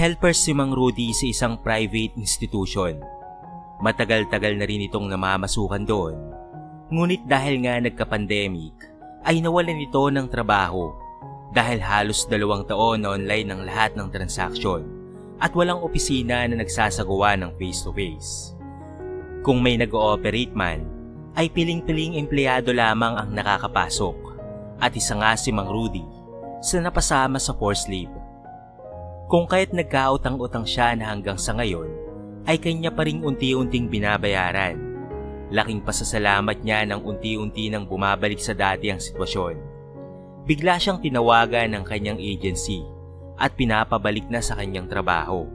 Helper si Mang Rudy sa isang private institution. Matagal-tagal na rin itong namamasukan doon. Ngunit dahil nga nagka-pandemic, ay nawalan ito ng trabaho dahil halos 2 taon na online ang lahat ng transaksyon at walang opisina na nagsasagawa ng face-to-face. Kung may nag-ooperate man, ay piling-piling empleyado lamang ang nakakapasok at isa nga si Mang Rudy sa napasama sa forced leave. Kung kaya't nagkautang-utang siya na hanggang sa ngayon ay kanya pa ring unti-unting binabayaran. Laking pasasalamat niya nang unti-unti nang bumabalik sa dati ang sitwasyon. Bigla siyang tinawagan ng kanyang agency at pinapabalik na sa kanyang trabaho.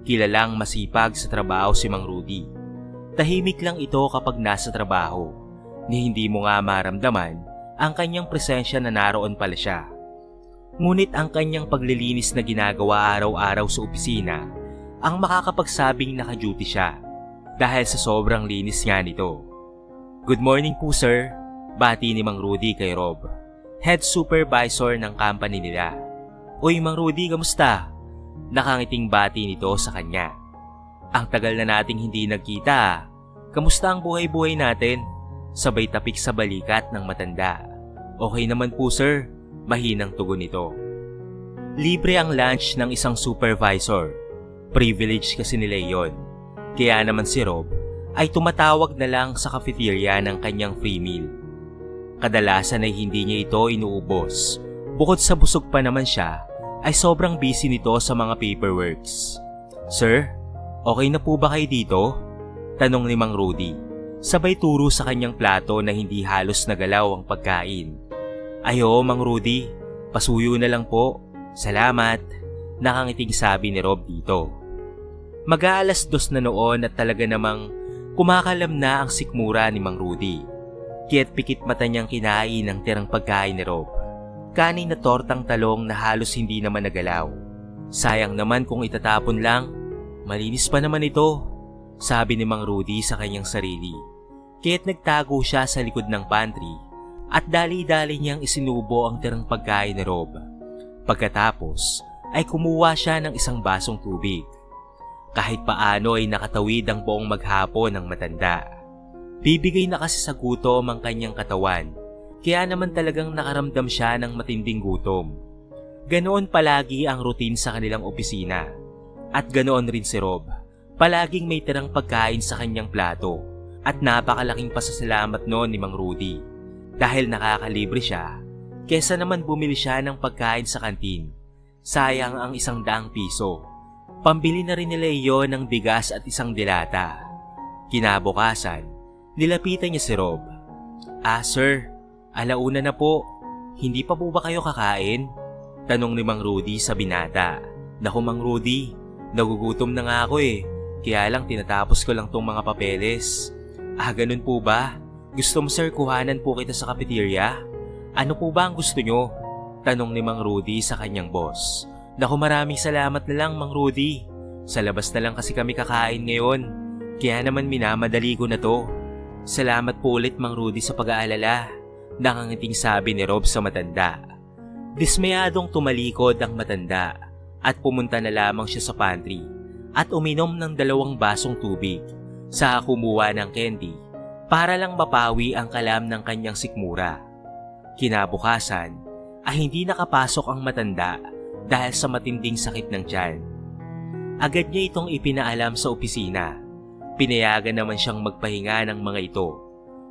Kilalang masipag sa trabaho si Mang Rudy. Tahimik lang ito kapag nasa trabaho, ni hindi mo nga maramdaman ang kanyang presensya na naroon pala siya. Ngunit ang kanyang paglilinis na ginagawa araw-araw sa opisina ang makakapagsabing naka-duty siya dahil sa sobrang linis nga nito. "Good morning po sir," bati ni Mang Rudy kay Rob, head supervisor ng company nila. "Uy Mang Rudy, kamusta?" Nakangiting bati nito sa kanya. "Ang tagal na nating hindi nagkita. Kamusta ang buhay-buhay natin?" Sabay tapik sa balikat ng matanda. "Okay naman po sir," mahinang tugon nito. Libre ang lunch ng isang supervisor. Privilege kasi nila yon. Kaya naman si Rob ay tumatawag na lang sa cafeteria ng kanyang free meal. Kadalasan ay hindi niya ito inuubos. Bukod sa busog pa naman siya, ay sobrang busy nito sa mga paperworks. "Sir, okay na po ba kayo dito?" Tanong ni Mang Rudy. Sabay turo sa kanyang plato na hindi halos nagalaw ang pagkain. "Ay oo, Mang Rudy, pasuyo na lang po. Salamat," nakangiting sabi ni Rob dito. Mag-aalas 2 na noon at talaga namang kumakalam na ang sikmura ni Mang Rudy. Kaya't pikit mata niyang kinain ang tirang pagkain ni Rob. Kanin na tortang talong na halos hindi naman nagalaw. Sayang naman kung itatapon lang. Malinis pa naman ito, sabi ni Mang Rudy sa kanyang sarili. Kaya't nagtago siya sa likod ng pantry at dali-dali niyang isinubo ang tirang pagkain ni Rob. Pagkatapos ay kumuha siya ng isang basong tubig. Kahit paano ay nakatawid ang buong maghapon ng matanda. Bibigay na kasi sa gutom ang kanyang katawan, kaya naman talagang nakaramdam siya ng matinding gutom. Ganoon palagi ang routine sa kanilang opisina. At ganoon rin si Rob, palaging may tirang pagkain sa kanyang plato at napakalaking pasasalamat noon ni Mang Rudy. Dahil nakakalibre siya, kesa naman bumili siya ng pagkain sa kantin. Sayang ang 100 piso. Pambili na rin nila iyon ng bigas at isang dilata. Kinabukasan, nilapitan niya si Rob. Sir, 1:00 na po. Hindi pa po ba kayo kakain?" Tanong ni Mang Rudy sa binata. "Naku Mang Rudy, nagugutom na nga ako eh. Kaya lang tinatapos ko lang tong mga papeles." Ganun po ba? Gusto mo sir kuhanan po kita sa cafeteria? Ano po ba ang gusto nyo?" Tanong ni Mang Rudy sa kanyang boss. "Naku maraming salamat na lang Mang Rudy. Sa labas na lang kasi kami kakain ngayon. Kaya naman minamadali ko na to." "Salamat po ulit Mang Rudy sa pag-aalala," nakangiting sabi ni Rob sa matanda. Dismayadong tumalikod ang matanda at pumunta na lamang siya sa pantry at uminom ng 2 basong tubig sa kumuha ng candy para lang mapawi ang kalam ng kanyang sikmura. Kinabukasan ay hindi nakapasok ang matanda dahil sa matinding sakit ng tiyan. Agad niya itong ipinaalam sa opisina. Pinayagan naman siyang magpahinga ng mga ito.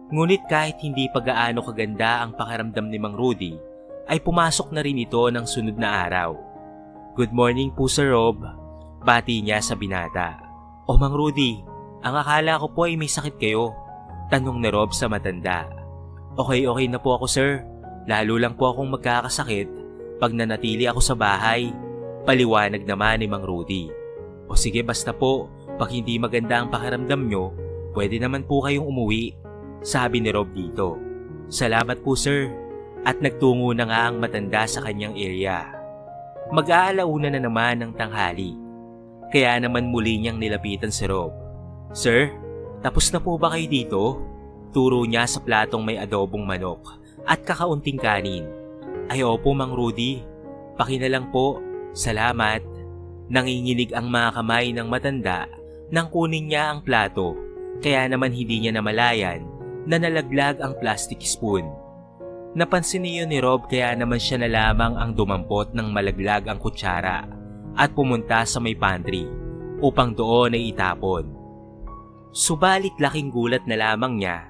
Ngunit kahit hindi pa gaano kaganda ang pakiramdam ni Mang Rudy, ay pumasok na rin ito ng sunod na araw. "Good morning po Sir Rob," bati niya sa binata. "O Mang Rudy, ang akala ko po ay may sakit kayo," tanong ni Rob sa matanda. Okay na po ako sir. Lalo lang po akong magkakasakit pag nanatili ako sa bahay," paliwanag naman ni Mang Rudy. "O sige basta po, pag hindi maganda ang pakiramdam nyo, pwede naman po kayong umuwi," sabi ni Rob dito. "Salamat po sir," at nagtungo na nga ang matanda sa kanyang area. Mag-aalauna na naman ng tanghali. Kaya naman muli niyang nilapitan si Rob. "Sir, tapos na po ba kayo dito?" Turo niya sa platong may adobong manok at kakaunting kanin. "Ay opo Mang Rudy, paki na lang po, salamat." Nanginginig ang mga kamay ng matanda nang kunin niya ang plato, kaya naman hindi niya namalayan na nalaglag ang plastic spoon. Napansin niyo ni Rob kaya naman siya na lamang ang dumampot ng malaglag ang kutsara at pumunta sa may pantry upang doon ay itapon. Subalit laking gulat na lamang niya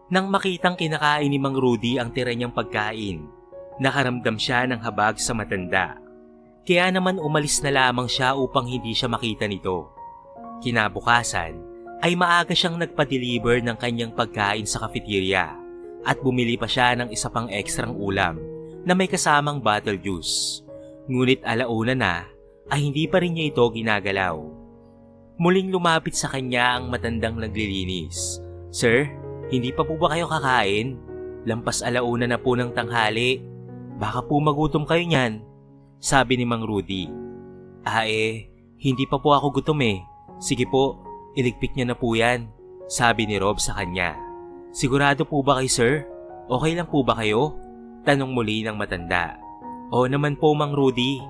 nang makitang kinakain ni Mang Rudy ang tira niyang pagkain. Nakaramdam siya ng habag sa matanda. Kaya naman umalis na lamang siya upang hindi siya makita nito. Kinabukasan ay maaga siyang nagpa-deliver ng kanyang pagkain sa cafeteria at bumili pa siya ng isa pang ekstrang ulam na may kasamang bottle juice. Ngunit alauna na ay hindi pa rin niya ito ginagalaw. Muling lumapit sa kanya ang matandang naglilinis. "Sir, hindi pa po ba kayo kakain? Lampas alauna na po ng tanghali. Baka po magutom kayo niyan," sabi ni Mang Rudy. Hindi pa po ako gutom eh. Sige po, iligpit niyo na po yan," sabi ni Rob sa kanya. "Sigurado po ba kayo, sir? Okay lang po ba kayo?" tanong muli ng matanda. "Oo naman po, Mang Rudy."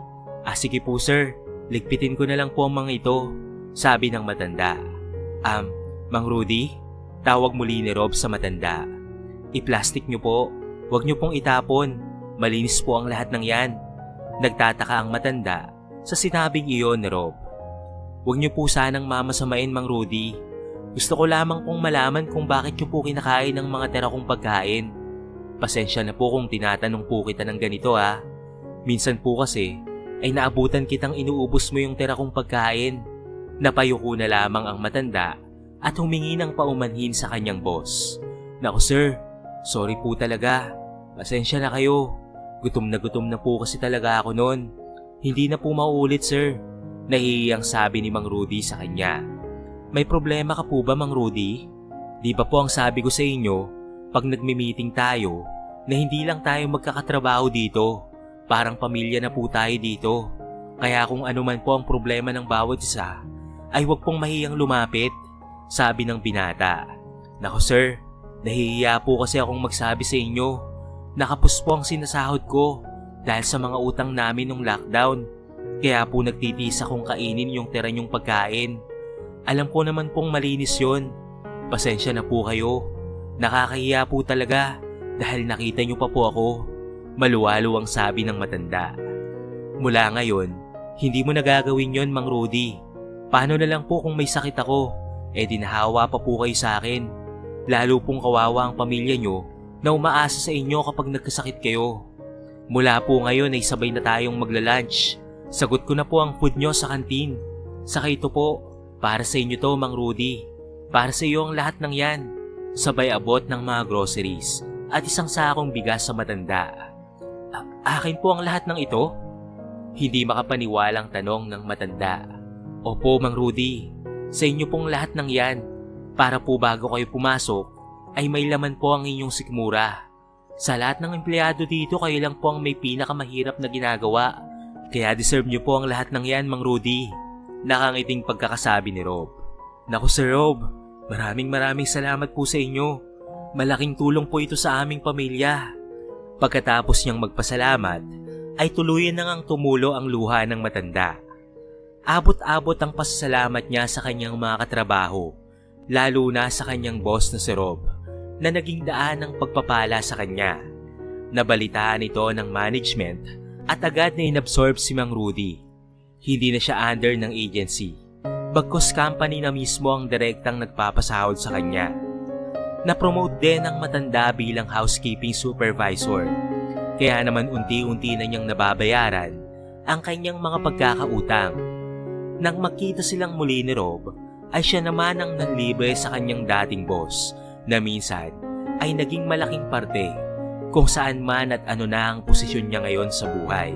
Sige po sir, ligpitin ko na lang po ang mga ito," sabi ng matanda. Mang Rudy?" tawag muli ni Rob sa matanda. "I-plastic niyo po, huwag niyo pong itapon. Malinis po ang lahat ng yan." Nagtataka ang matanda sa sinabing iyon ni Rob. "Huwag niyo po sanang mamasamain, Mang Rudy. Gusto ko lamang pong malaman kung bakit niyo po kinakain ng mga tira kong pagkain. Pasensya na po kung tinatanong po kita ng ganito ha. Minsan po kasi ay naabutan kitang inuubos mo yung tira kong pagkain." Napayuko na lamang ang matanda at humingi ng paumanhin sa kanyang boss. "Naku sir, sorry po talaga. Pasensya na kayo. Gutom na po kasi talaga ako noon. Hindi na po mauulit sir," nahihiyang sabi ni Mang Rudy sa kanya. "May problema ka po ba, Mang Rudy? Di ba po ang sabi ko sa inyo, pag nagmi-meeting tayo, na hindi lang tayo magkakatrabaho dito, parang pamilya na po tayo dito. Kaya kung ano man po ang problema ng bawat isa, ay huwag pong mahiyang lumapit," sabi ng binata. "Naku sir, nahihiya po kasi akong magsabi sa inyo. Nakapos po ang sinasahod ko dahil sa mga utang namin nung lockdown. Kaya po nagtitiis akong kainin yung tira niyong pagkain. Alam ko naman pong malinis yon. Pasensya na po kayo. Nakakahiya po talaga dahil nakita niyo pa po ako," maluwalo ang sabi ng matanda. "Mula ngayon, hindi mo nagagawin yon, Mang Rudy. Paano na lang po kung may sakit ako? Dinahawa pa po kayo sa akin. Lalo pong kawawa ang pamilya niyo na umaasa sa inyo kapag nagkasakit kayo. Mula po ngayon ay sabay na tayong magla-lunch. Sagot ko na po ang food nyo sa kantin. Saka ito po, para sa inyo to, Mang Rudy. Para sa iyo ang lahat ng yan." Sabay abot ng mga groceries at isang sakong bigas sa matanda. Akin po ang lahat ng ito?" Hindi makapaniwalang tanong ng matanda. "Opo, Mang Rudy. Sa inyo pong lahat ng yan. Para po bago kayo pumasok, ay may laman po ang inyong sikmura. Sa lahat ng empleyado dito, kayo lang po ang may pinakamahirap na ginagawa. Kaya deserve niyo po ang lahat ng yan, Mang Rudy." Nakangiting pagkakasabi ni Rob. "Naku Sir Rob, maraming salamat po sa inyo. Malaking tulong po ito sa aming pamilya." Pagkatapos niyang magpasalamat, ay tuluyan na ngang tumulo ang luha ng matanda. Abot-abot ang pasasalamat niya sa kanyang mga katrabaho, lalo na sa kanyang boss na si Rob, na naging daan ng pagpapala sa kanya. Nabalitaan ito ng management at agad na inabsorb si Mang Rudy. Hindi na siya under ng agency, bagkus company na mismo ang direktang nagpapasahod sa kanya. Na-promote din ang matanda bilang housekeeping supervisor, kaya naman unti-unti na niyang nababayaran ang kanyang mga pagkakautang. Nang makita silang muli ni Rob, ay siya naman ang nanlibre sa kanyang dating boss na minsan ay naging malaking parte kung saan man at ano na ang posisyon niya ngayon sa buhay.